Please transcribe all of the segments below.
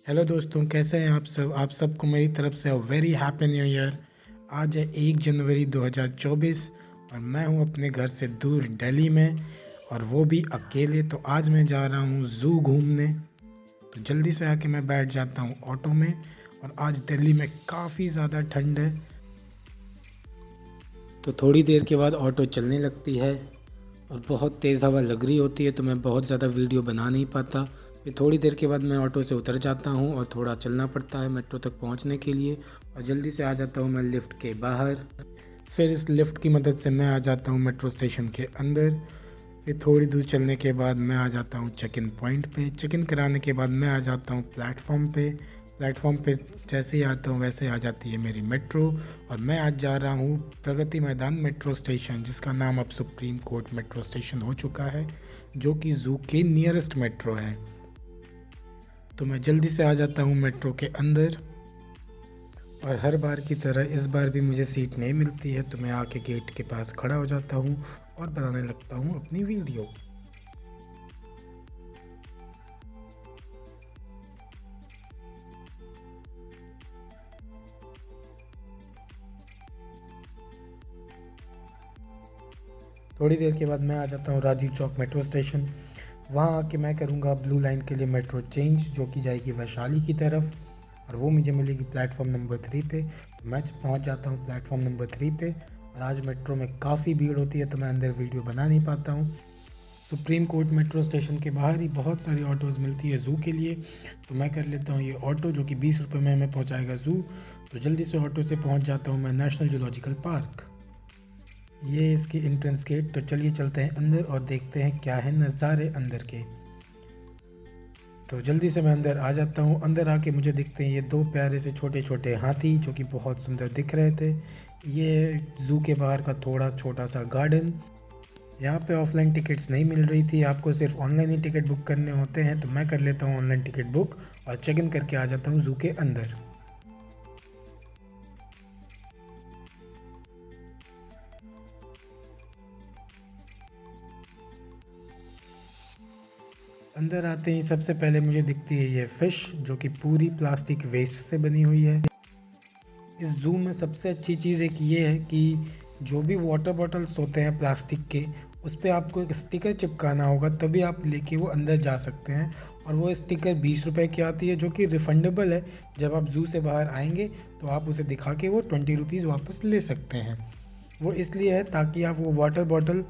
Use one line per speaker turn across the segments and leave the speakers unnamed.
Hello दोस्तों, कैसे हैं आप सबको मेरी तरफ से वेरी हैप्पी न्यू ईयर। आज है 1 जनवरी 2024 और मैं हूं अपने घर से दूर दिल्ली में, और वो भी अकेले। तो आज मैं जा रहा हूं ज़ू घूमने। तो जल्दी से आके मैं बैठ जाता हूं ऑटो में। और आज दिल्ली में काफ़ी ज़्यादा ठंड है, तो थोड़ी देर के बाद ऑटो चलने लगती है और बहुत तेज़ हवा लग रही होती है, तो मैं बहुत ज़्यादा वीडियो बना नहीं पाता। फिर थोड़ी देर के बाद मैं ऑटो से उतर जाता हूँ और थोड़ा चलना पड़ता है मेट्रो तक पहुँचने के लिए, और जल्दी से आ जाता हूँ मैं लिफ्ट के बाहर। फिर इस लिफ्ट की मदद से मैं आ जाता हूँ मेट्रो स्टेशन के अंदर। फिर थोड़ी दूर चलने के बाद मैं आ जाता हूँ चेक इन पॉइंट पे। चेक इन कराने के बाद मैं आ जाता हूँ प्लेटफॉर्म पे जैसे ही आता हूँ वैसे आ जाती है मेरी मेट्रो। और मैं आज जा रहा हूँ प्रगति मैदान मेट्रो स्टेशन, जिसका नाम अब सुप्रीम कोर्ट मेट्रो स्टेशन हो चुका है, जो कि ज़ू के नियरेस्ट मेट्रो है। तो मैं जल्दी से आ जाता हूँ मेट्रो के अंदर, और हर बार की तरह इस बार भी मुझे सीट नहीं मिलती है, तो मैं आके गेट के पास खड़ा हो जाता हूँ और बनाने लगता हूँ अपनी वीडियो। थोड़ी देर के बाद मैं आ जाता हूँ राजीव चौक मेट्रो स्टेशन। वहाँ आके मैं करूँगा ब्लू लाइन के लिए मेट्रो चेंज, जो कि जाएगी वैशाली की तरफ, और वो मुझे मिलेगी प्लेटफॉर्म नंबर 3 पे। तो मैं पहुँच जाता हूँ प्लेटफॉर्म नंबर 3 पे। और आज मेट्रो में काफ़ी भीड़ होती है, तो मैं अंदर वीडियो बना नहीं पाता हूँ। सुप्रीम कोर्ट मेट्रो स्टेशन के बाहर ही बहुत सारी ऑटोज़ मिलती है ज़ू के लिए, तो मैं कर लेता हूँ ये ऑटो, जो कि 20 रुपये में हमें पहुँचाएगा ज़ू। तो जल्दी से ऑटो से पहुँच जाता हूँ मैं नेशनल जूलॉजिकल पार्क। ये इसकी एंट्रेंस गेट। तो चलिए चलते हैं अंदर और देखते हैं क्या है नज़ारे अंदर के। तो जल्दी से मैं अंदर आ जाता हूँ। अंदर आके मुझे दिखते हैं ये दो प्यारे से छोटे छोटे हाथी, जो कि बहुत सुंदर दिख रहे थे। ये ज़ू के बाहर का थोड़ा छोटा सा गार्डन। यहाँ पे ऑफलाइन टिकट्स नहीं मिल रही थी, आपको सिर्फ ऑनलाइन ही टिकट बुक करने होते हैं। तो मैं कर लेता हूँ ऑनलाइन टिकट बुक और चेक इन करके आ जाता हूँ ज़ू के अंदर। अंदर आते ही सबसे पहले मुझे दिखती है ये फ़िश, जो कि पूरी प्लास्टिक वेस्ट से बनी हुई है। इस ज़ू में सबसे अच्छी चीज़ एक ये है कि जो भी वाटर बॉटल्स होते हैं प्लास्टिक के, उस पर आपको एक स्टिकर चिपकाना होगा, तभी आप लेके वो अंदर जा सकते हैं। और वो स्टिकर 20 रुपये की आती है, जो कि रिफ़ंडेबल है। जब आप ज़ू से बाहर आएंगे तो आप उसे दिखा के वो 20 रुपीज़ वापस ले सकते हैं। वो इसलिए है ताकि आप वो वाटर बॉटल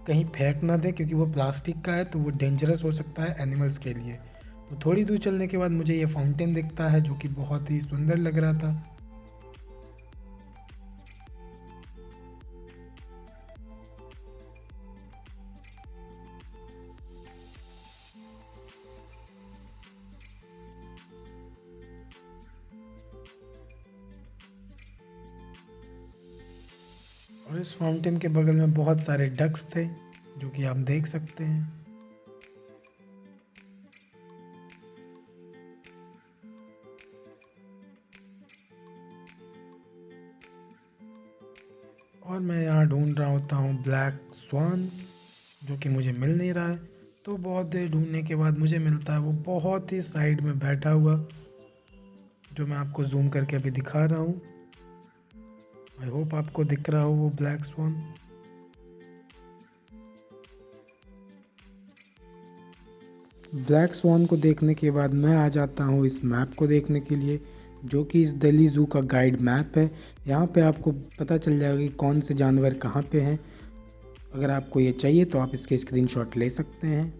कहीं फेंक ना दें, क्योंकि वो प्लास्टिक का है, तो वो डेंजरस हो सकता है एनिमल्स के लिए। तो थोड़ी दूर चलने के बाद मुझे ये फाउंटेन दिखता है, जो कि बहुत ही सुंदर लग रहा था। और इस फाउंटेन के बगल में बहुत सारे डक्स थे, जो कि आप देख सकते हैं। और मैं यहाँ ढूंढ रहा होता हूँ ब्लैक स्वान, जो कि मुझे मिल नहीं रहा है। तो बहुत देर ढूंढने के बाद मुझे मिलता है वो बहुत ही साइड में बैठा हुआ, जो मैं आपको जूम करके अभी दिखा रहा हूँ। आई होप आपको दिख रहा हो वो ब्लैक स्वान। ब्लैक स्वान को देखने के बाद मैं आ जाता हूँ इस मैप को देखने के लिए, जो कि इस दिल्ली ज़ू का गाइड मैप है। यहाँ पे आपको पता चल जाएगा कि कौन से जानवर कहाँ पे हैं। अगर आपको ये चाहिए तो आप इसके स्क्रीनशॉट ले सकते हैं।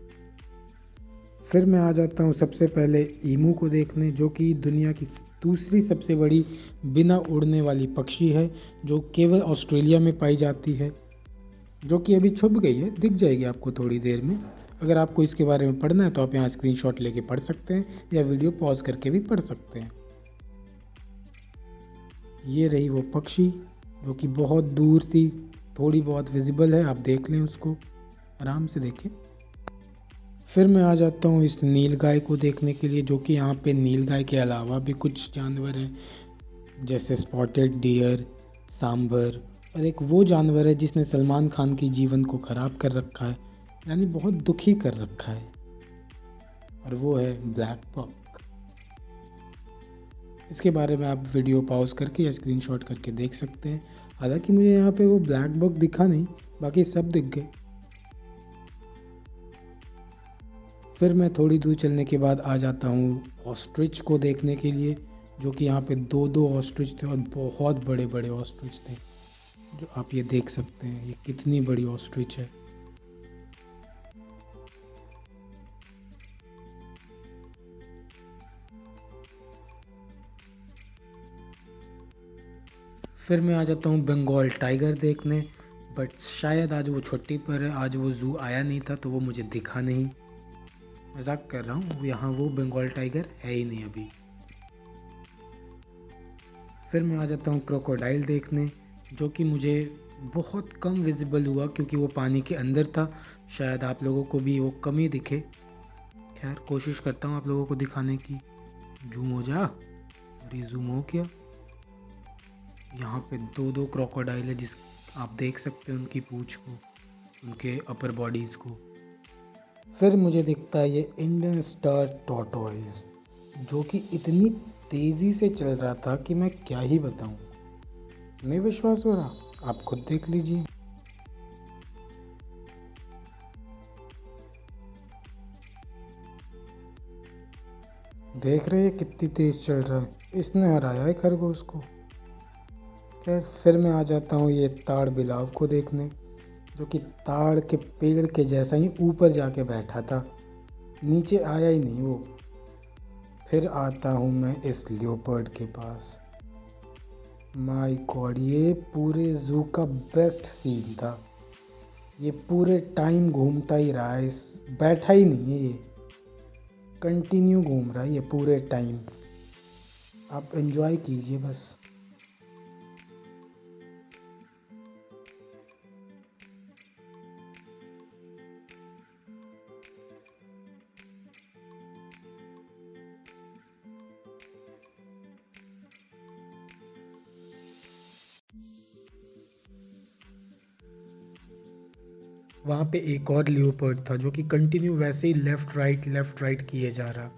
फिर मैं आ जाता हूँ सबसे पहले ईमू को देखने, जो कि दुनिया की दूसरी सबसे बड़ी बिना उड़ने वाली पक्षी है, जो केवल ऑस्ट्रेलिया में पाई जाती है, जो कि अभी छुप गई है, दिख जाएगी आपको थोड़ी देर में। अगर आपको इसके बारे में पढ़ना है तो आप यहाँ स्क्रीनशॉट लेके पढ़ सकते हैं, या वीडियो पॉज करके भी पढ़ सकते हैं। ये रही वो पक्षी, जो कि बहुत दूर थी, थोड़ी बहुत विजिबल है, आप देख लें उसको, आराम से देखें। फिर मैं आ जाता हूँ इस नील गाय को देखने के लिए, जो कि यहाँ पे नील गाय के अलावा भी कुछ जानवर हैं, जैसे स्पॉटेड डियर, सांभर, और एक वो जानवर है जिसने सलमान खान की जीवन को ख़राब कर रखा है, यानी बहुत दुखी कर रखा है, और वो है ब्लैक बक। इसके बारे में आप वीडियो पॉज करके या स्क्रीनशॉट करके देख सकते हैं। हालांकि मुझे यहाँ पे वो ब्लैक बग दिखा नहीं, बाकी सब दिख गए। फिर मैं थोड़ी दूर चलने के बाद आ जाता हूँ ऑस्ट्रिच को देखने के लिए, जो कि यहाँ पे दो दो ऑस्ट्रिच थे और बहुत बड़े बड़े ऑस्ट्रिच थे, जो आप ये देख सकते हैं ये कितनी बड़ी ऑस्ट्रिच है। फिर मैं आ जाता हूँ बंगाल टाइगर देखने, बट शायद आज वो छुट्टी पर है, आज वो ज़ू आया नहीं था तो वो मुझे दिखा नहीं। मजाक कर रहा हूँ, यहाँ वो बंगाल टाइगर है ही नहीं अभी। फिर मैं आ जाता हूँ क्रोकोडाइल देखने, जो कि मुझे बहुत कम विजिबल हुआ क्योंकि वो पानी के अंदर था। शायद आप लोगों को भी वो कम ही दिखे। खैर कोशिश करता हूँ आप लोगों को दिखाने की। जूम हो जा, और ये जूम हो गया। यहाँ पे दो दो क्रोकोडाइल है, जिस आप देख सकते हैं उनकी पूंछ को, उनके अपर बॉडीज़ को। फिर मुझे दिखता है ये इंडियन स्टार टॉर्टोइज, जो कि इतनी तेज़ी से चल रहा था कि मैं क्या ही बताऊं। नहीं विश्वास हो रहा, आप खुद देख लीजिए। देख रहे हैं कितनी तेज़ चल रहा है, इसने हराया है खरगोश को। खैर फिर मैं आ जाता हूँ ये ताड़ बिलाव को देखने, जो कि ताड़ के पेड़ के जैसा ही ऊपर जाके बैठा था, नीचे आया ही नहीं वो। फिर आता हूँ मैं इस लियोपर्ड के पास। माय गॉड, ये पूरे ज़ू का बेस्ट सीन था। ये पूरे टाइम घूमता ही रहा है, इस बैठा ही नहीं है, ये कंटिन्यू घूम रहा है ये पूरे टाइम। आप एंजॉय कीजिए बस। वहाँ पे एक और लियोपर्ड था जो कि कंटिन्यू वैसे ही लेफ़्ट राइट किए जा रहा।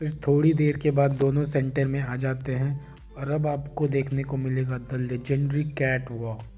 फिर थोड़ी देर के बाद दोनों सेंटर में आ जाते हैं, और अब आपको देखने को मिलेगा द लेजेंडरी कैट वॉक।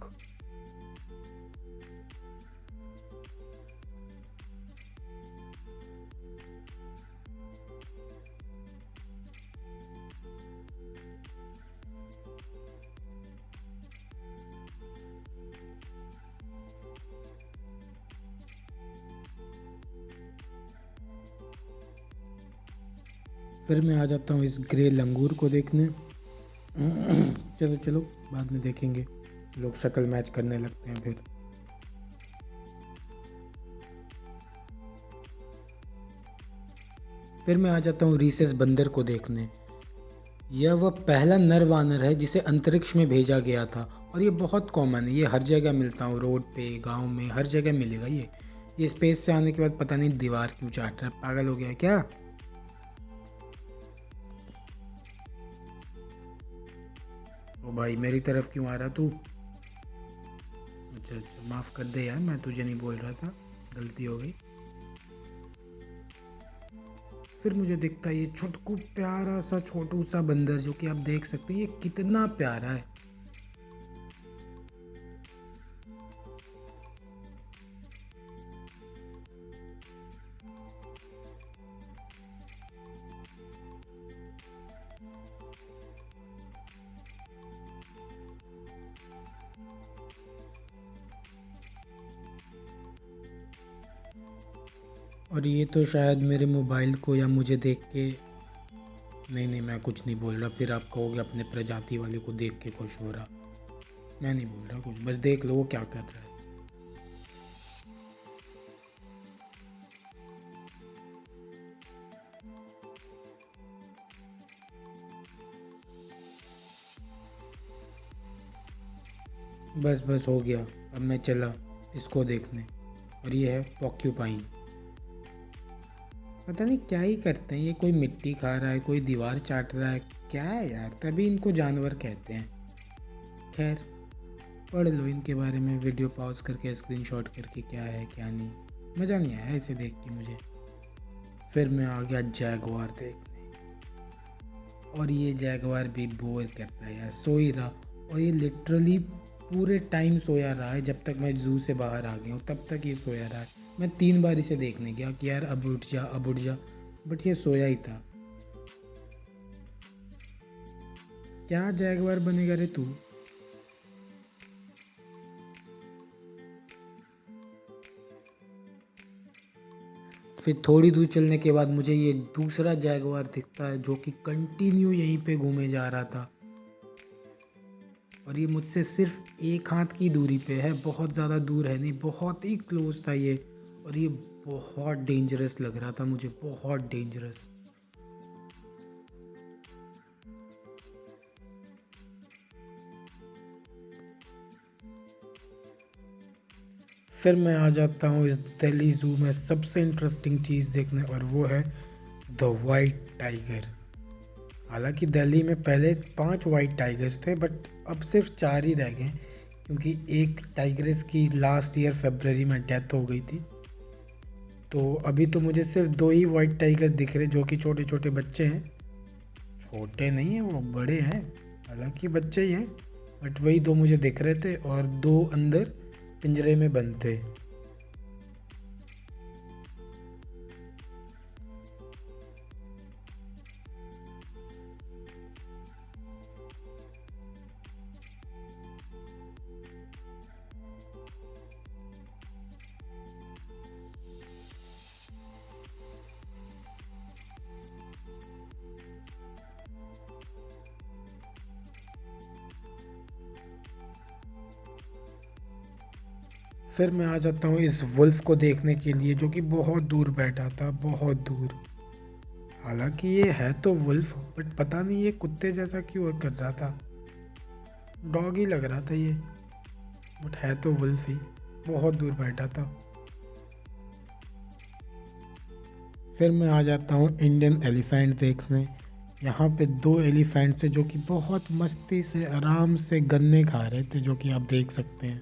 फिर मैं आ जाता हूँ इस ग्रे लंगूर को देखने। चलो चलो बाद में देखेंगे, लोग शक्ल मैच करने लगते हैं फिर। फिर मैं आ जाता हूँ रीसेस बंदर को देखने। यह वह पहला नर वानर है जिसे अंतरिक्ष में भेजा गया था, और ये बहुत कॉमन है, ये हर जगह मिलता हूँ, रोड पे, गांव में, हर जगह मिलेगा ये स्पेस से आने के बाद पता नहीं दीवार क्यों चाट रहा है, पागल हो गया है क्या? ओ भाई मेरी तरफ क्यों आ रहा तू? अच्छा अच्छा, माफ़ कर दे यार, मैं तुझे नहीं बोल रहा था, गलती हो गई। फिर मुझे दिखता है ये छुटकू प्यारा सा छोटू सा बंदर, जो कि आप देख सकते हैं ये कितना प्यारा है। और ये तो शायद मेरे मोबाइल को या मुझे देख के, नहीं नहीं मैं कुछ नहीं बोल रहा, फिर आप कहोगे अपने प्रजाति वाले को देख के खुश हो रहा। मैं नहीं बोल रहा कुछ, बस देख लो वो क्या कर रहा है। बस बस हो गया, अब मैं चला इसको देखने, और ये है पॉक्यूपाइन। पता नहीं क्या ही करते हैं ये, कोई मिट्टी खा रहा है, कोई दीवार चाट रहा है, क्या है यार, तभी इनको जानवर कहते हैं। खैर, पढ़ लो इनके बारे में, वीडियो पॉज करके स्क्रीनशॉट करके, क्या है क्या नहीं। मज़ा नहीं आया इसे देख के मुझे। फिर मैं आ गया जैगवार देखने, और ये जैगवार भी बोर करता है यार, सो ही रहा। और ये लिटरली पूरे टाइम सोया रहा है, जब तक मैं जू से बाहर आ गया हूँ तब तक ये सोया रहा है। मैं 3 बार इसे देखने गया कि यार अब उठ जा अब उठ जा, बट ये सोया ही था। क्या जैगवार बनेगा रे तू। फिर थोड़ी दूर चलने के बाद मुझे ये दूसरा जैगवार दिखता है, जो कि कंटिन्यू यहीं पे घूमे जा रहा था, और ये मुझसे सिर्फ एक हाथ की दूरी पे है, बहुत ज़्यादा दूर है नहीं, बहुत ही क्लोज था ये। और ये बहुत डेंजरस लग रहा था मुझे, बहुत डेंजरस। फिर मैं आ जाता हूँ इस दिल्ली ज़ू में सबसे इंटरेस्टिंग चीज़ देखने, और वो है द वाइट टाइगर। हालांकि दिल्ली में पहले 5 वाइट टाइगर्स थे, बट अब सिर्फ 4 ही रह गए, क्योंकि एक टाइग्रेस की लास्ट ईयर फरवरी में डेथ हो गई थी। तो अभी तो मुझे सिर्फ 2 ही वाइट टाइगर दिख रहे, जो कि छोटे छोटे बच्चे हैं। छोटे नहीं हैं, वो बड़े हैं, हालांकि बच्चे ही हैं, बट वही 2 मुझे दिख रहे थे, और 2 अंदर पिंजरे में बंद थे। फिर मैं आ जाता हूँ इस वुल्फ को देखने के लिए, जो कि बहुत दूर बैठा था, बहुत दूर। हालांकि ये है तो वुल्फ, बट पता नहीं ये कुत्ते जैसा क्यों कर रहा था, डॉग ही लग रहा था ये, बट है तो वुल्फ ही, बहुत दूर बैठा था। फिर मैं आ जाता हूँ इंडियन एलिफेंट देखने। यहाँ पे 2 एलिफेंट्स है, जो कि बहुत मस्ती से आराम से गन्ने खा रहे थे, जो कि आप देख सकते हैं।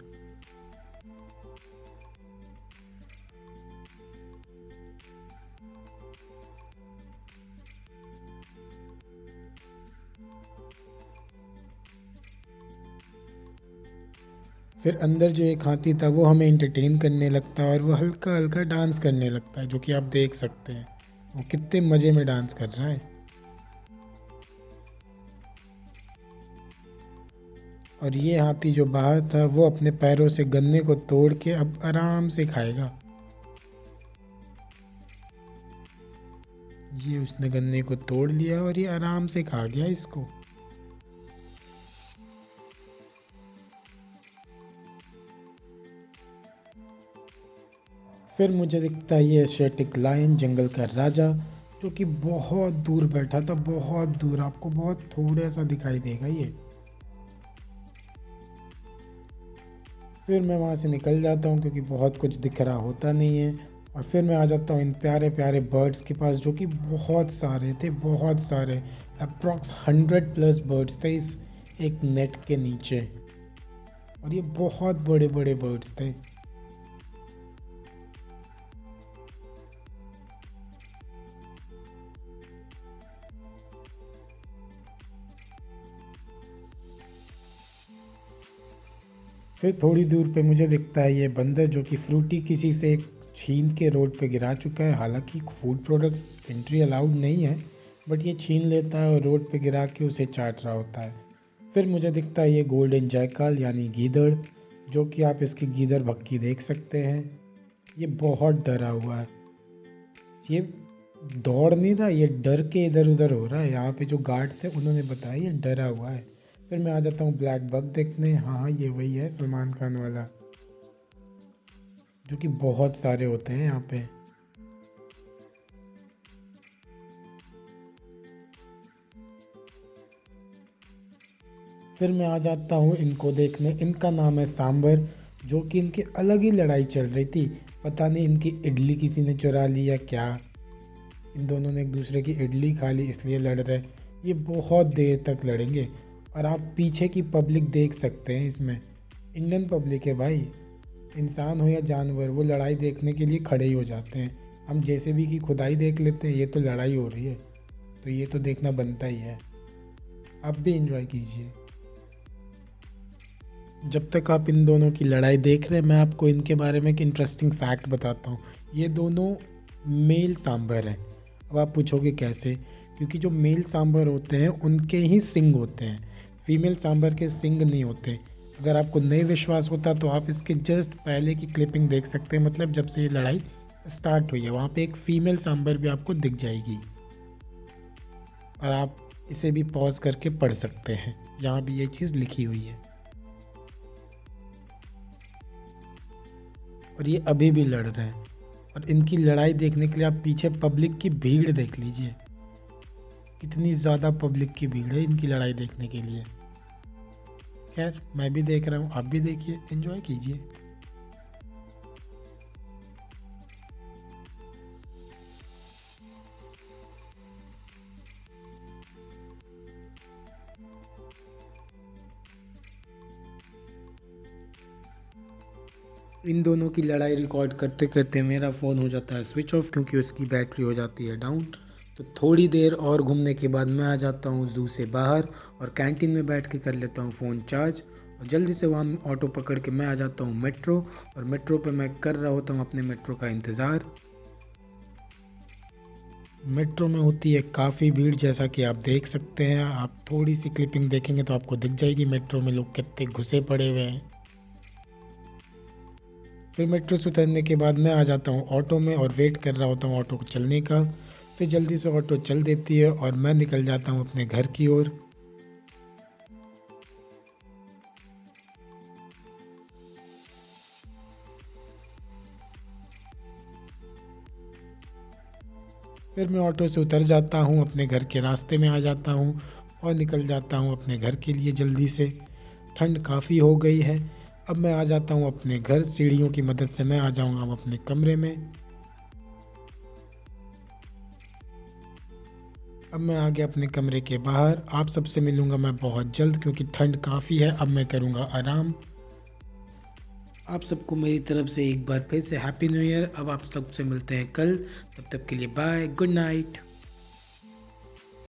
फिर अंदर जो एक हाथी था वो हमें एंटरटेन करने लगता है, और वो हल्का हल्का डांस करने लगता है, जो कि आप देख सकते हैं वो कितने मज़े में डांस कर रहा है। और ये हाथी जो बाहर था वो अपने पैरों से गन्ने को तोड़ के अब आराम से खाएगा। ये उसने गन्ने को तोड़ लिया और ये आराम से खा गया इसको। फिर मुझे दिखता है ये एशियाटिक लायन, जंगल का राजा, जो कि बहुत दूर बैठा था, बहुत दूर, आपको बहुत थोड़ा सा दिखाई देगा ये। फिर मैं वहाँ से निकल जाता हूँ, क्योंकि बहुत कुछ दिख रहा होता नहीं है। और फिर मैं आ जाता हूँ इन प्यारे प्यारे बर्ड्स के पास, जो कि बहुत सारे थे, बहुत सारे, अप्रॉक्स 100+ बर्ड्स थे इस एक नेट के नीचे, और ये बहुत बड़े बड़े बर्ड्स थे। फिर थोड़ी दूर पे मुझे दिखता है ये बंदर, जो कि फ्रूटी किसी से एक छीन के रोड पे गिरा चुका है। हालांकि फूड प्रोडक्ट्स एंट्री अलाउड नहीं है, बट ये छीन लेता है और रोड पे गिरा के उसे चाट रहा होता है। फिर मुझे दिखता है ये गोल्डन जैकल यानी गीदड़, जो कि आप इसकी गीदड़ भक्की देख सकते हैं। ये बहुत डरा हुआ है, ये दौड़ नहीं रहा, ये डर के इधर उधर हो रहा है। यहाँ पे जो गार्ड थे उन्होंने बताया ये डरा हुआ है। फिर मैं आ जाता हूँ ब्लैक बग देखने। हाँ, ये वही है सलमान खान वाला, जो कि बहुत सारे होते हैं यहाँ पे। फिर मैं आ जाता हूँ इनको देखने, इनका नाम है सांबर, जो कि इनकी अलग ही लड़ाई चल रही थी। पता नहीं इनकी इडली किसी ने चुरा ली या क्या। इन दोनों ने एक दूसरे की इडली खा ली इसलिए लड़ रहे। ये बहुत देर तक लड़ेंगे। और आप पीछे की पब्लिक देख सकते हैं इसमें। इंडियन पब्लिक है भाई, इंसान हो या जानवर, वो लड़ाई देखने के लिए खड़े ही हो जाते हैं। हम जैसे भी की खुदाई देख लेते हैं, ये तो लड़ाई हो रही है, तो ये तो देखना बनता ही है। आप भी इंजॉय कीजिए। जब तक आप इन दोनों की लड़ाई देख रहे हैं, मैं आपको इनके बारे में एक इंटरेस्टिंग फैक्ट बताता हूँ। ये दोनों मेल सांभर हैं। अब आप पूछोगे कैसे? क्योंकि जो मेल सांभर होते हैं उनके ही सिंग होते हैं, फीमेल सांभर के सिंग नहीं होते। अगर आपको नहीं विश्वास होता तो आप इसके जस्ट पहले की क्लिपिंग देख सकते हैं, मतलब जब से ये लड़ाई स्टार्ट हुई है, वहाँ पे एक फ़ीमेल सांभर भी आपको दिख जाएगी। और आप इसे भी पॉज करके पढ़ सकते हैं, यहाँ भी ये चीज़ लिखी हुई है। और ये अभी भी लड़ रहे हैं। और इनकी लड़ाई देखने के लिए आप पीछे पब्लिक की भीड़ देख लीजिए, कितनी ज़्यादा पब्लिक की भीड़ है इनकी लड़ाई देखने के लिए। खैर, मैं भी देख रहा हूँ, आप भी देखिए, एंजॉय कीजिए। इन दोनों की लड़ाई रिकॉर्ड करते करते मेरा फ़ोन हो जाता है स्विच ऑफ, क्योंकि उसकी बैटरी हो जाती है डाउन। तो थोड़ी देर और घूमने के बाद मैं आ जाता हूँ ज़ू से बाहर और कैंटीन में बैठ के कर लेता हूँ फ़ोन चार्ज। और जल्दी से वहाँ ऑटो पकड़ के मैं आ जाता हूँ मेट्रो। और मेट्रो पे मैं कर रहा होता हूँ अपने मेट्रो का इंतज़ार। मेट्रो में होती है काफ़ी भीड़, जैसा कि आप देख सकते हैं। आप थोड़ी सी क्लिपिंग देखेंगे तो आपको दिख जाएगी मेट्रो में लोग कितने घुसे पड़े हुए हैं। फिर मेट्रो से उतरने के बाद मैं आ जाता हूँ ऑटो में और वेट कर रहा होता हूँ ऑटो को चलने का। फिर जल्दी से ऑटो चल देती है और मैं निकल जाता हूँ अपने घर की ओर। फिर मैं ऑटो से उतर जाता हूँ, अपने घर के रास्ते में आ जाता हूँ और निकल जाता हूँ अपने घर के लिए जल्दी से। ठंड काफ़ी हो गई है। अब मैं आ जाता हूँ अपने घर, सीढ़ियों की मदद से मैं आ जाऊँगा अब अपने कमरे में। अब मैं आ गया अपने कमरे के बाहर। आप सबसे मिलूँगा मैं बहुत जल्द, क्योंकि ठंड काफ़ी है। अब मैं करूँगा आराम। आप सबको मेरी तरफ से एक बार फिर से हैप्पी न्यू ईयर। अब आप सबसे मिलते हैं कल, तब तक के लिए बाय, गुड नाइट।